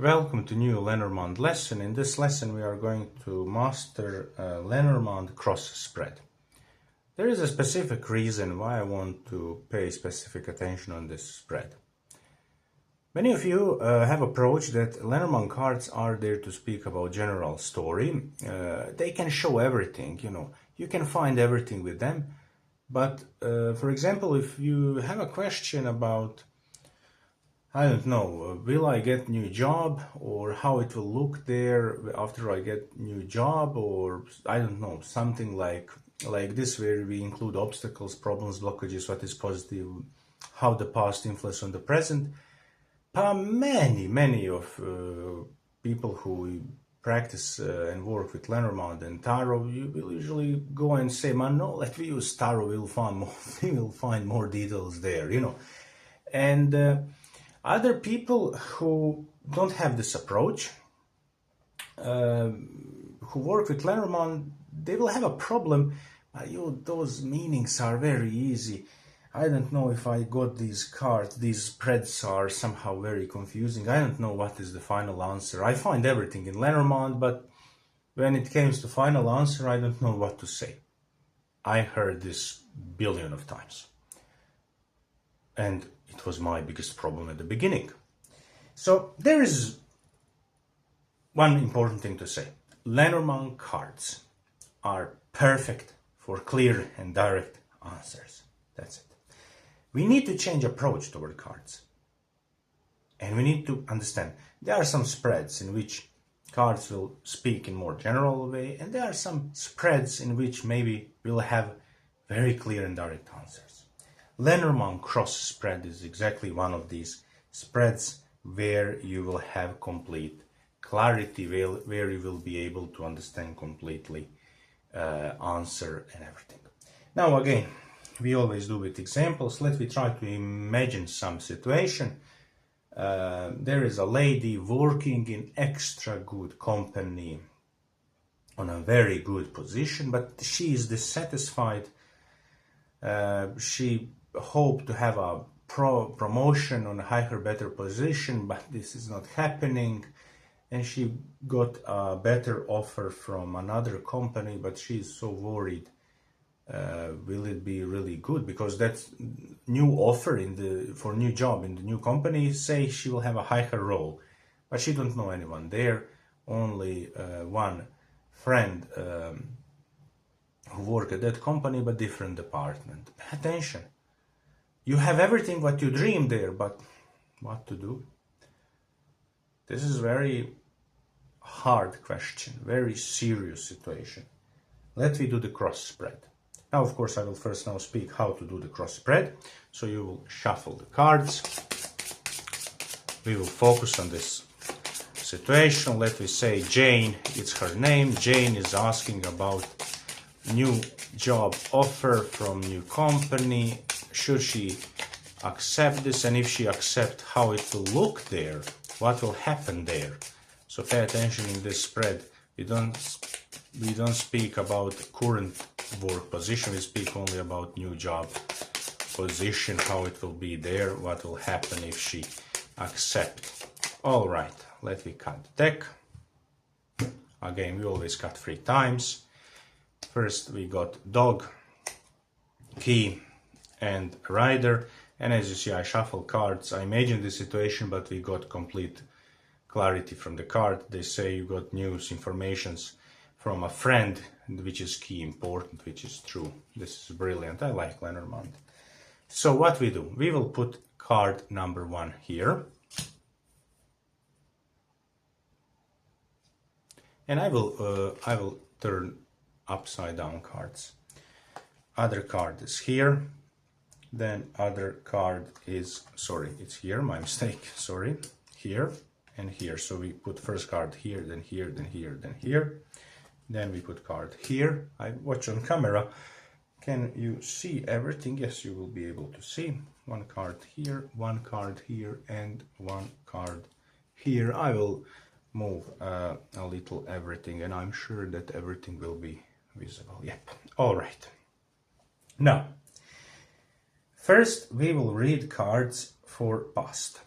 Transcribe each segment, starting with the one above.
Welcome to new Lenormand lesson. In this lesson we are going to master Lenormand cross spread. There is a specific reason why I want to pay specific attention on this spread. Many of you have approached that Lenormand cards are there to speak about general story. They can show everything, you can find everything with them. But for example, if you have a question about I don't know, will I get new job, or how it will look there after I get new job, or I don't know, something like this, where we include obstacles, problems, blockages, what is positive, how the past influence on the present. Many of people who practice and work with Lenormand and Tarot, you will usually go and say, man, no, let me use Tarot, we will find more details there, And other people who don't have this approach, who work with Lenormand, they will have a problem. Those meanings are very easy. I don't know if I got these cards, these spreads are somehow very confusing. I don't know what is the final answer. I find everything in Lenormand, but when it comes to final answer, I don't know what to say. I heard this billion of times. And it was my biggest problem at the beginning. So there is one important thing to say. Lenormand cards are perfect for clear and direct answers. That's it. We need to change approach toward cards. And we need to understand there are some spreads in which cards will speak in more general way, and there are some spreads in which maybe we'll have very clear and direct answers. Lenormand cross spread is exactly one of these spreads where you will have complete clarity, where you will be able to understand completely answer and everything. Now again, we always do with examples. Let me try to imagine some situation. There is a lady working in extra good company on a very good position, but she is dissatisfied. She hope to have a promotion on a higher, better position, but this is not happening, and she got a better offer from another company, but she is so worried. Will it be really good? Because that new offer for new job in the new company say she will have a higher role, but she don't know anyone there. Only one friend who work at that company, but different department. Pay attention. You have everything what you dream there, but what to do? This is very hard question, very serious situation. Let me do the cross spread. Now, of course, I will first now speak how to do the cross spread. So you will shuffle the cards. We will focus on this situation. Let me say Jane, it's her name. Jane is asking about new job offer from new company. Should she accept this, and if she accept, how it will look there, what will happen there. So pay attention in this spread. We don't speak about current work position, we speak only about new job position, how it will be there, what will happen if she accept. All right, let me cut the deck. Again, we always cut 3 times. First we got dog, key, and rider, and as you see, I shuffle cards. I imagine the situation, but we got complete clarity from the card. They say you got news, informations from a friend, which is key, important, which is true. This is brilliant. I like Lenormand. So what we do, we will put card number 1 here, and I will turn upside down cards. Other card is here. Then other card is, sorry, it's here, my mistake, sorry, here and here. So we put first card here, then here, then here, then here. Then we put card here. I watch on camera. Can you see everything? Yes, you will be able to see. One card here, and one card here. I will move a little everything, and I'm sure that everything will be visible. Yep. All right. Now, first we will read cards for past.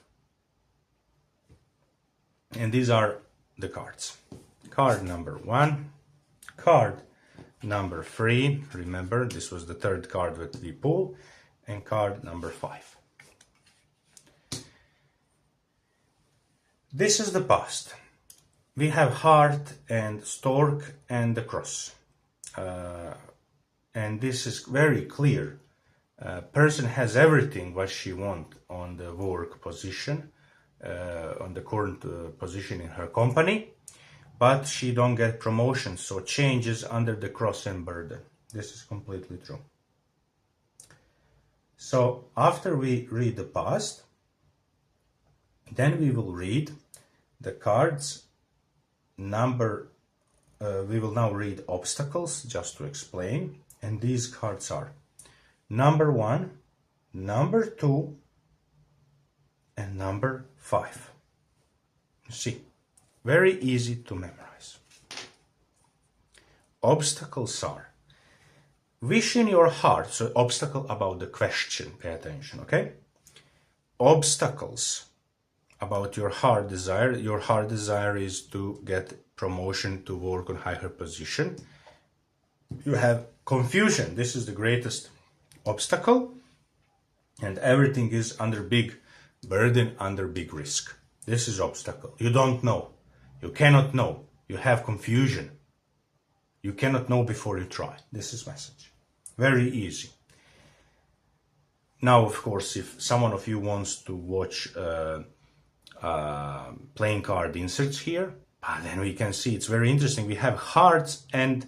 And these are the cards. Card number 1, card number 3, remember this was the third card that we pull, and card number 5. This is the past. We have heart and stork and the cross. And this is very clear. Person has everything what she wants on the work position, on the current position in her company, but she don't get promotion, so changes under the cross and burden. This is completely true. So after we read the past, then we will read the cards number, we will now read obstacles, just to explain, and these cards are number 1, number 2, and number 5. See, very easy to memorize. Obstacles are wish in your heart, so obstacle about the question, pay attention, okay? Obstacles about your heart desire. Your heart desire is to get promotion, to work on higher position. You have confusion. This is the greatest obstacle, and everything is under big burden, under big risk. This is obstacle. You don't know. You cannot know. You have confusion. You cannot know before you try. This is message. Very easy. Now, of course, if someone of you wants to watch playing card inserts here, then we can see it's very interesting. We have hearts and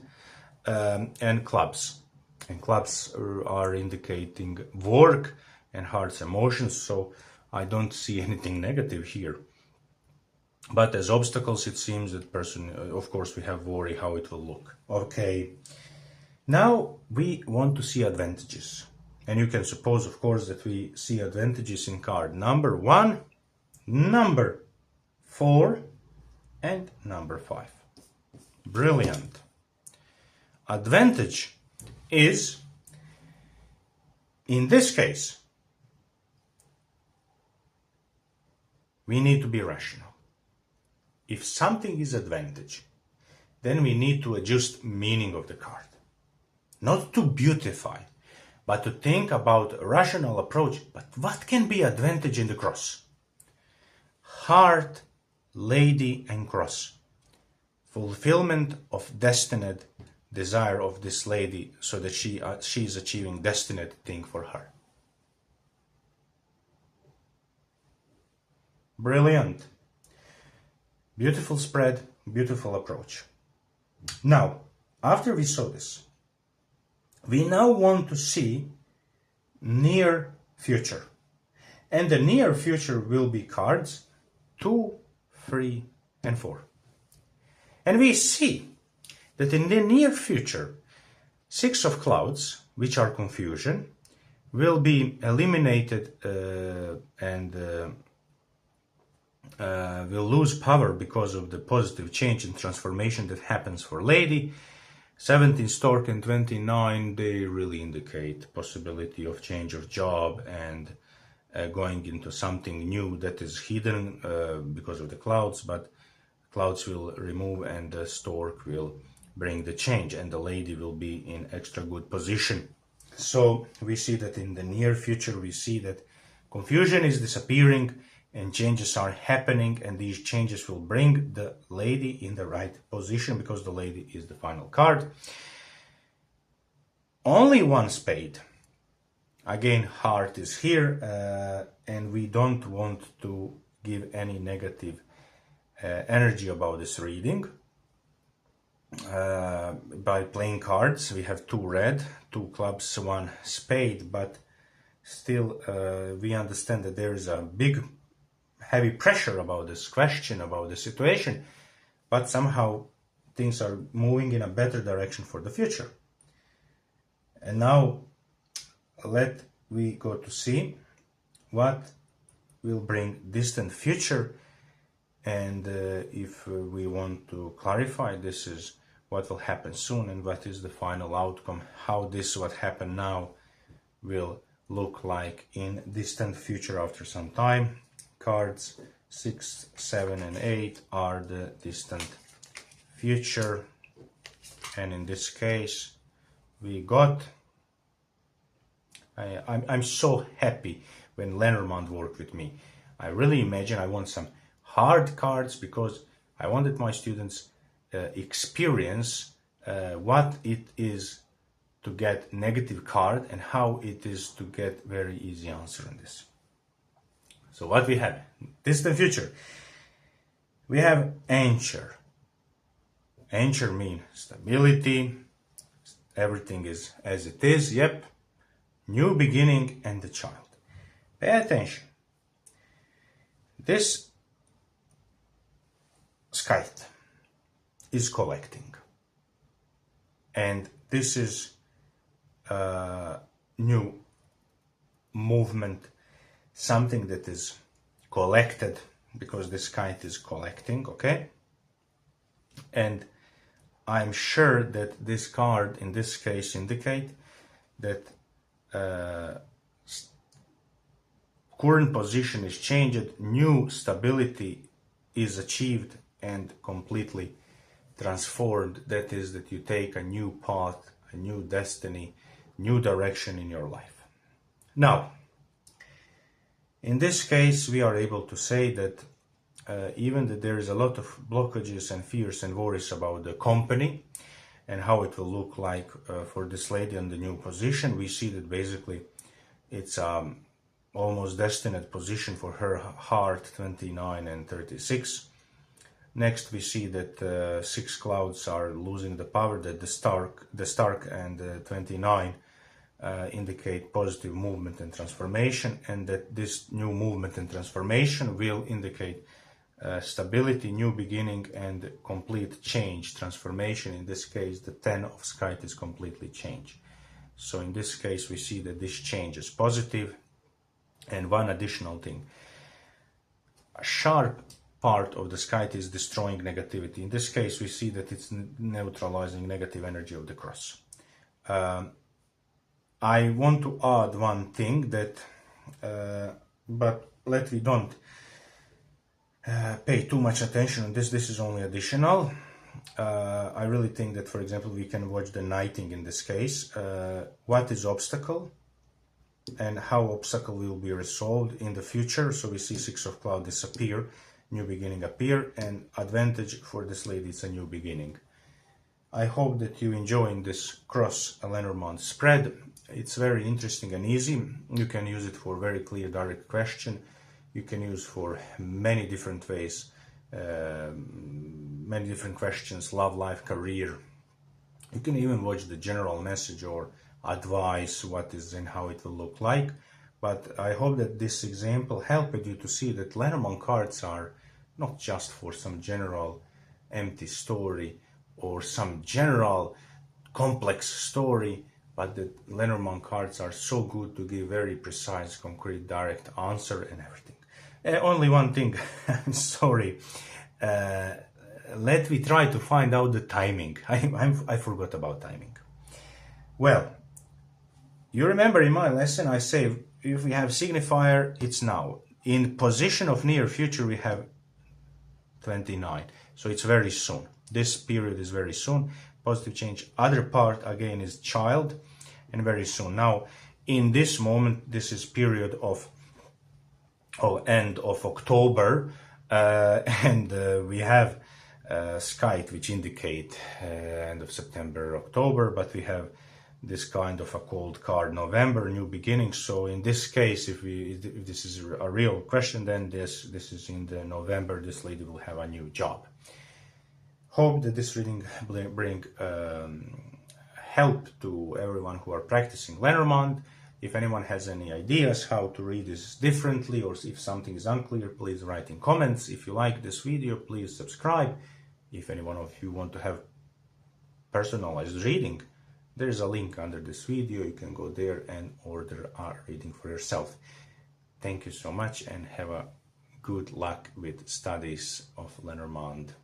clubs, and clubs are indicating work, and hearts emotions. So I don't see anything negative here. But as obstacles, it seems that person, of course, we have worry how it will look. Okay. Now we want to see advantages, and you can suppose, of course, that we see advantages in card number 1, number 4, and number 5. Brilliant. Advantage is, in this case, we need to be rational. If something is advantage, then we need to adjust meaning of the card. Not to beautify, but to think about a rational approach. But what can be advantage in the cross? Heart, lady, and cross. Fulfillment of destined desire of this lady, so that she is achieving destined thing for her. Brilliant. Beautiful spread, beautiful approach. Now, after we saw this, we now want to see near future. And the near future will be cards 2, 3, and 4. And we see that in the near future, 6 of clouds, which are confusion, will be eliminated and will lose power because of the positive change and transformation that happens for lady. 17 stork and 29, they really indicate possibility of change of job and going into something new that is hidden because of the clouds, but clouds will remove and the stork will bring the change, and the lady will be in extra good position. So we see that in the near future, we see that confusion is disappearing and changes are happening, and these changes will bring the lady in the right position, because the lady is the final card. Only one spade. Again, heart is here, and we don't want to give any negative energy about this reading. By playing cards, we have 2 red, 2 clubs, 1 spade, but still we understand that there is a big heavy pressure about this question, about the situation, but somehow things are moving in a better direction for the future. And now let we go to see what will bring distant future, and if we want to clarify, this is what will happen soon and what is the final outcome, how this what happened now will look like in distant future after some time. Cards 6, 7, and 8 are the distant future. And in this case, we got... I'm so happy when Lenormand worked with me. I really imagine I want some hard cards because I wanted my students experience what it is to get negative card and how it is to get very easy answer on this. So what we have, distant future, we have anchor. Anchor means stability, everything is as it is, yep. New beginning and the child. Pay attention. This kite is collecting. And this is a new movement, something that is collected because this kite is collecting, okay? And I'm sure that this card in this case indicate that current position is changed, new stability is achieved and completely transformed. That is, that you take a new path, a new destiny, new direction in your life. Now, in this case, we are able to say that even that there is a lot of blockages and fears and worries about the company and how it will look like for this lady in the new position, we see that basically it's almost destined position for her heart, 29 and 36. Next, we see that 6 clouds are losing the power, that the Stark and 29 indicate positive movement and transformation, and that this new movement and transformation will indicate stability, new beginning, and complete change, transformation. In this case, the 10 of kite is completely changed. So in this case, we see that this change is positive. And one additional thing, a sharp part of the kite is destroying negativity. In this case, we see that it's neutralizing negative energy of the cross. I want to add one thing that, but let we don't pay too much attention on this. This is only additional. I really think that, for example, we can watch the knighting in this case. What is obstacle and how obstacle will be resolved in the future. So we see 6 of cloud disappear, new beginning appear, and advantage for this lady, it's a new beginning. I hope that you enjoy this cross Lenormand spread. It's very interesting and easy. You can use it for very clear, direct question. You can use for many different ways, many different questions, love, life, career. You can even watch the general message or advice, what is and how it will look like. But I hope that this example helped you to see that Lenormand cards are not just for some general empty story or some general complex story, but that Lenormand cards are so good to give very precise, concrete, direct answer and everything. Only one thing, I'm sorry. Let me try to find out the timing. I forgot about timing. Well, you remember in my lesson I say if we have signifier, it's now. In position of near future we have 29, so it's very soon. This period is very soon. Positive change. Other part again is child, and very soon. Now, in this moment, this is period of end of October, and we have skite which indicate end of September, October, but we have this kind of a cold card November, new beginning. So in this case, if this is a real question, then this is in the November, this lady will have a new job. Hope that this reading bring help to everyone who are practicing Lenormand. If anyone has any ideas how to read this differently, or if something is unclear, please write in comments. If you like this video, please subscribe. If any one of you want to have personalized reading, there is a link under this video. You can go there and order a reading for yourself. Thank you so much and have a good luck with studies of Lenormand.